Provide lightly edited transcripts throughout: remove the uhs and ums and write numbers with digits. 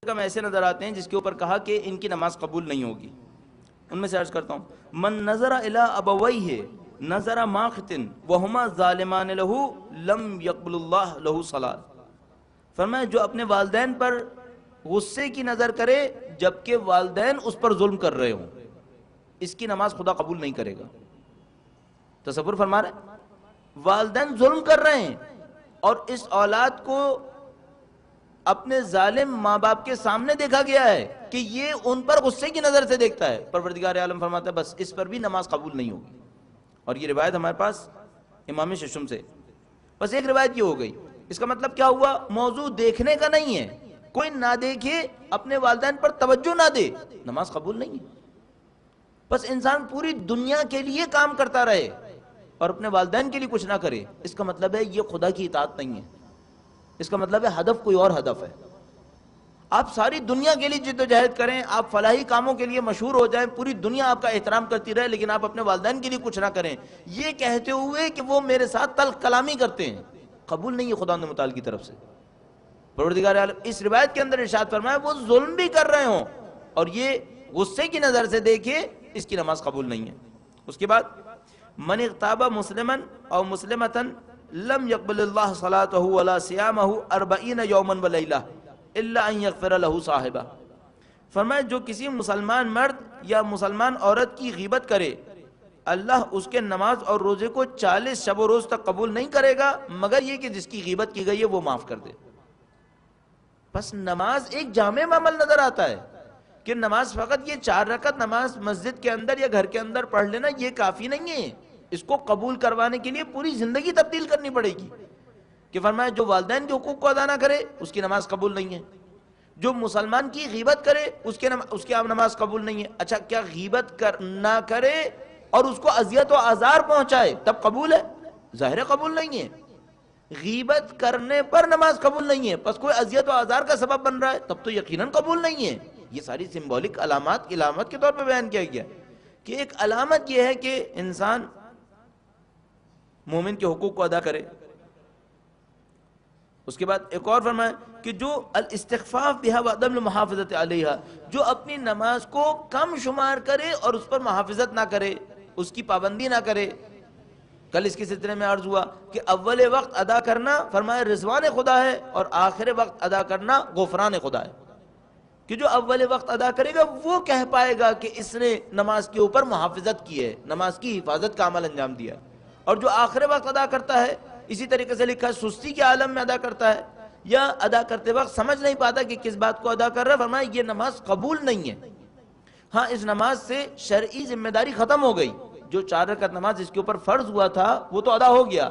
کم ایسے نظر آتے ہیں جس کے اوپر کہا کہ ان کی نماز قبول نہیں ہوگی. ان میں سے عرض کرتا ہوں، من نظر الی ابویہ نظر ماقت وہما ظالمان لہ لم یقبل اللہ لہ صلاۃ. فرمایا جو اپنے والدین پر غصے کی نظر کرے جبکہ والدین اس پر ظلم کر رہے ہوں، اس کی نماز خدا قبول نہیں کرے گا. تصور فرما رہے ہیں، والدین ظلم کر رہے ہیں اور اس اولاد کو اپنے ظالم ماں باپ کے سامنے دیکھا گیا ہے کہ یہ ان پر غصے کی نظر سے دیکھتا ہے. پروردگار عالم فرماتا ہے بس اس پر بھی نماز قبول نہیں ہوگی. اور یہ روایت ہمارے پاس امام ششم سے. بس ایک روایت یہ ہو گئی. اس کا مطلب کیا ہوا؟ موضوع دیکھنے کا نہیں ہے، کوئی نہ دیکھے، اپنے والدین پر توجہ نہ دے، نماز قبول نہیں ہے. بس انسان پوری دنیا کے لیے کام کرتا رہے اور اپنے والدین کے لیے کچھ نہ کرے، اس کا مطلب ہے یہ خدا کی اطاعت نہیں ہے. اس کا مطلب ہے ہدف کوئی اور ہدف ہے. آپ ساری دنیا کے لیے جد و جہد کریں، آپ فلاحی کاموں کے لیے مشہور ہو جائیں، پوری دنیا آپ کا احترام کرتی رہے، لیکن آپ اپنے والدین کے لیے کچھ نہ کریں، یہ کہتے ہوئے کہ وہ میرے ساتھ تلخ کلامی کرتے ہیں، قبول نہیں ہے خدا متعال کی طرف سے. پروردگار عالم اس روایت کے اندر ارشاد فرمایا وہ ظلم بھی کر رہے ہوں اور یہ غصے کی نظر سے دیکھے، اس کی نماز قبول نہیں ہے. اس کے بعد من اغتاب مسلما او مسلمتا لم يقبل اللہ صلاته ولا صيامه 40 یوما ولیلہ الا ان یغفر له صاحبہ. فرمایا جو کسی مسلمان مرد یا مسلمان عورت کی غیبت کرے، اللہ اس کے نماز اور روزے کو 40 شب و روز تک قبول نہیں کرے گا مگر یہ کہ جس کی غیبت کی گئی ہے وہ معاف کر دے. بس نماز ایک جامع عمل نظر آتا ہے کہ نماز فقط یہ 4 رکعت نماز مسجد کے اندر یا گھر کے اندر پڑھ لینا یہ کافی نہیں ہے. اس کو قبول کروانے کے لیے پوری زندگی تبدیل کرنی پڑے گی. کہ فرمایا جو والدین کے حقوق کو ادا نہ کرے اس کی نماز قبول نہیں ہے، جو مسلمان کی غیبت کرے اس کی نماز قبول نہیں ہے. اچھا کیا غیبت نہ کرے اور اس کو اذیت و آزار پہنچائے تب قبول ہے؟ ظاہر قبول نہیں ہے. غیبت کرنے پر نماز قبول نہیں ہے، پس کوئی اذیت و آزار کا سبب بن رہا ہے تب تو یقیناً قبول نہیں ہے. یہ ساری سمبولک علامات کے طور پہ بیان کیا گیا کہ ایک علامت یہ ہے کہ انسان مومن کے حقوق کو ادا کرے. اس کے بعد ایک اور فرمایا کہ جو الاستخفاف بها وعدم المحافظت علیہا، جو اپنی نماز کو کم شمار کرے اور اس پر محافظت نہ کرے، اس کی پابندی نہ کرے. کل اس کے سلسلے میں عرض ہوا کہ اول وقت ادا کرنا فرمایا رضوان خدا ہے اور آخر وقت ادا کرنا غفران خدا ہے. کہ جو اول وقت ادا کرے گا وہ کہہ پائے گا کہ اس نے نماز کے اوپر محافظت کی ہے، نماز کی حفاظت کا عمل انجام دیا. اور جو آخر وقت ادا کرتا ہے، اسی طریقے سے لکھا ہے سستی کے عالم میں ادا کرتا ہے یا ادا کرتے وقت سمجھ نہیں پاتا کہ کس بات کو ادا کر رہا ہے، فرمایا یہ نماز قبول نہیں ہے. ہاں اس نماز سے شرعی ذمہ داری ختم ہو گئی، جو 4 رکعت نماز جس کے اوپر فرض ہوا تھا وہ تو ادا ہو گیا،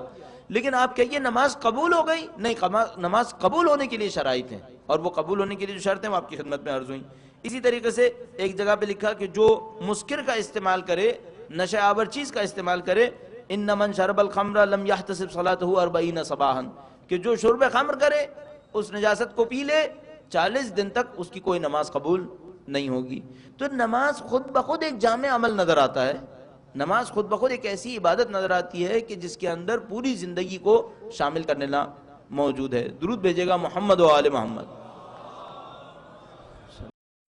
لیکن آپ کہیے نماز قبول ہو گئی؟ نہیں، نماز قبول ہونے کے لیے شرائط ہیں اور وہ قبول ہونے کے لیے جو شرطیں وہ آپ کی خدمت میں عرض ہوئیں. اسی طریقے سے ایک جگہ پہ لکھا کہ جو مسکر کا استعمال کرے، نشہ آور چیز کا استعمال کرے، ان من شرب الخمر لم يحتسب صلاته 40 صباحا، کہ جو شرب خمر کرے اس نجاست کو پی لے 40 دن تک اس کی کوئی نماز قبول نہیں ہوگی. تو نماز خود بخود ایک جامع عمل نظر آتا ہے. نماز خود بخود ایک ایسی عبادت نظر آتی ہے کہ جس کے اندر پوری زندگی کو شامل کرنے لا موجود ہے. درود بھیجے گا محمد و آل محمد.